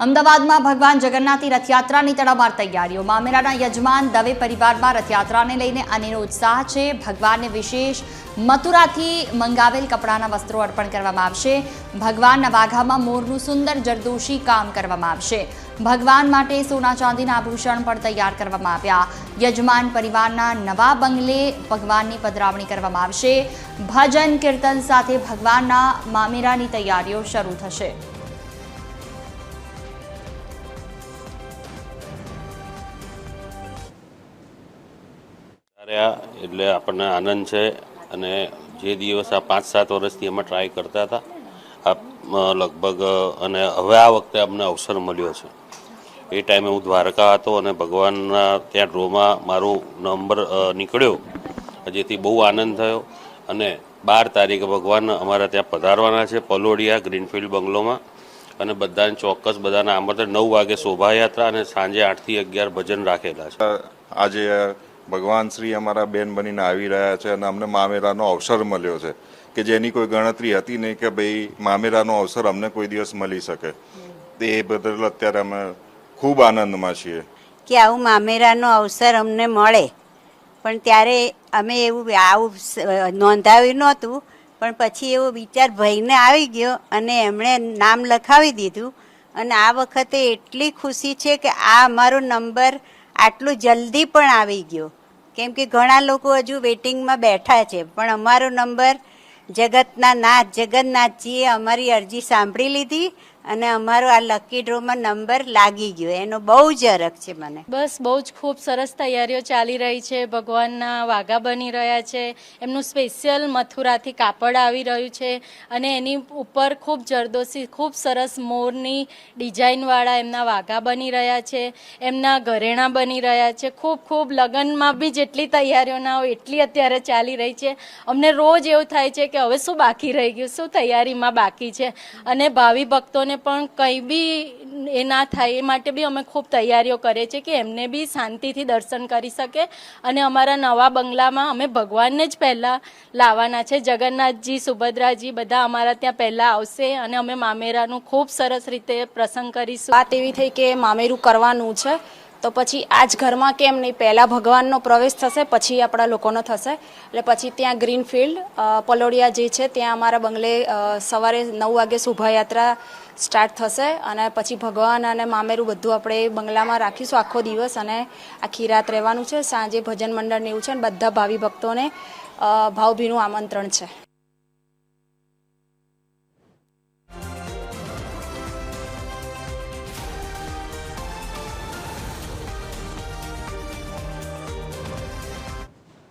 અમદાવાદમાં ભગવાન જગન્નાથની રથયાત્રાની તડામાર તૈયારીઓ। મામેરાના યજમાન દવે પરિવારમાં રથયાત્રાને લઈને અનેરો ઉત્સાહ છે। ભગવાનને વિશેષ મથુરાથી મંગાવેલ કપડાના વસ્ત્રો અર્પણ કરવામાં આવશે। ભગવાનના વાઘામાં મોરનું સુંદર જરદોશી કામ કરવામાં આવશે। ભગવાન માટે સોના ચાંદીના આભૂષણ પણ તૈયાર કરવામાં આવ્યા। યજમાન પરિવારના નવા બંગલે ભગવાનની પધરાવણી કરવામાં આવશે। ભજન કીર્તન સાથે ભગવાનના મામેરાની તૈયારીઓ શરૂ થશે। એટલે આપણને આનંદ છે અને જે દિવસ આ 5-7 વર્ષથી અમે ટ્રાય કરતા હતા આ લગભગ અને હવે આ વખતે અમને અવસર મળ્યો છે। એ ટાઈમે હું દ્વારકા હતો અને ભગવાનના ત્યાં ડ્રોમાં મારો નંબર નીકળ્યો, જેથી બહુ આનંદ થયો। અને 12 તારીખે ભગવાન અમારા ત્યાં પધારવાના છે પલોડિયા ગ્રીનફિલ્ડ બંગલોમાં, અને બધાને ચોક્કસ બધાને આમંત્રણ। 9 વાગે શોભાયાત્રા અને સાંજે 8 થી 11 ભજન રાખેલા છે। આજે ભગવાન શ્રી અમારા બેન બનીને આવી રહ્યા છે અને અમને મામેરાનો અવસર મળ્યો છે કે જેની કોઈ ગણતરી હતી નહીં કે ભાઈ મામેરાનો અવસર અમને કોઈ દિવસ મળી શકે। તે બદલ અત્યારે અમે ખૂબ આનંદમાં છીએ કે આવું મામેરાનો અવસર અમને મળે, પણ ત્યારે અમે આવું નોંધાવ્યું નહોતું, પણ પછી એવો વિચાર ભાઈને આવી ગયો અને એમણે નામ લખાવી દીધું। અને આ વખતે એટલી ખુશી છે કે આ અમારો નંબર આટલું જલ્દી પણ આવી ગયો, કેમ કે ઘણા લોકો હજુ વેઇટિંગમાં બેઠા છે, પણ અમારો નંબર જગતના નાથ જગન્નાથજીએ અમારી અરજી સાંભળી લીધી અને અમારો આ લકી ડ્રોમાં નંબર લાગી ગયો। એનો બહુ જ હરખ છે મને। બસ બહુ જ ખૂબ સરસ તૈયારીઓ ચાલી રહી છે। ભગવાનના વાઘા બની રહ્યા છે, એમનું સ્પેશિયલ મથુરાથી કાપડ આવી રહ્યું છે અને એની ઉપર ખૂબ જરદોશી ખૂબ સરસ મોરની ડિઝાઇનવાળા એમના વાઘા બની રહ્યા છે, એમના ઘરેણાં બની રહ્યા છે। ખૂબ લગ્નમાં બી જેટલી તૈયારીઓ ના હોય એટલી અત્યારે ચાલી રહી છે। અમને રોજ એવું થાય છે કે હવે શું બાકી રહી ગયું, શું તૈયારીમાં બાકી છે, અને ભાવિ ભક્તોને પણ કંઈ બી એ ના થાય એ માટે બી અમે ખૂબ તૈયારીઓ કરીએ છીએ કે એમને બી શાંતિથી દર્શન કરી શકે। અને અમારા નવા બંગલામાં અમે ભગવાનને જ પહેલાં લાવવાના છે। જગન્નાથજી સુભદ્રાજી બધા અમારા ત્યાં પહેલાં આવશે અને અમે મામેરાનું ખૂબ સરસ રીતે પ્રસંગ કરીશું। વાત એવી થઈ કે મામેરું કરવાનું છે તો પછી આ જ ઘરમાં કેમ નહીં, પહેલાં ભગવાનનો પ્રવેશ થશે પછી આપણા લોકોનો થશે। એટલે પછી ત્યાં ગ્રીનફિલ્ડ પલોડિયા જે છે ત્યાં અમારા બંગલે સવારે 9 વાગે શોભાયાત્રા સ્ટાર્ટ થશે અને પછી ભગવાન અને મામેરું બધું આપણે બંગલામાં રાખીશું આખો દિવસ અને આખી રાત રહેવાનું છે। સાંજે ભજન મંડળને એવું છે અને બધા ભાવિ ભક્તોને ભાવભીનું આમંત્રણ છે।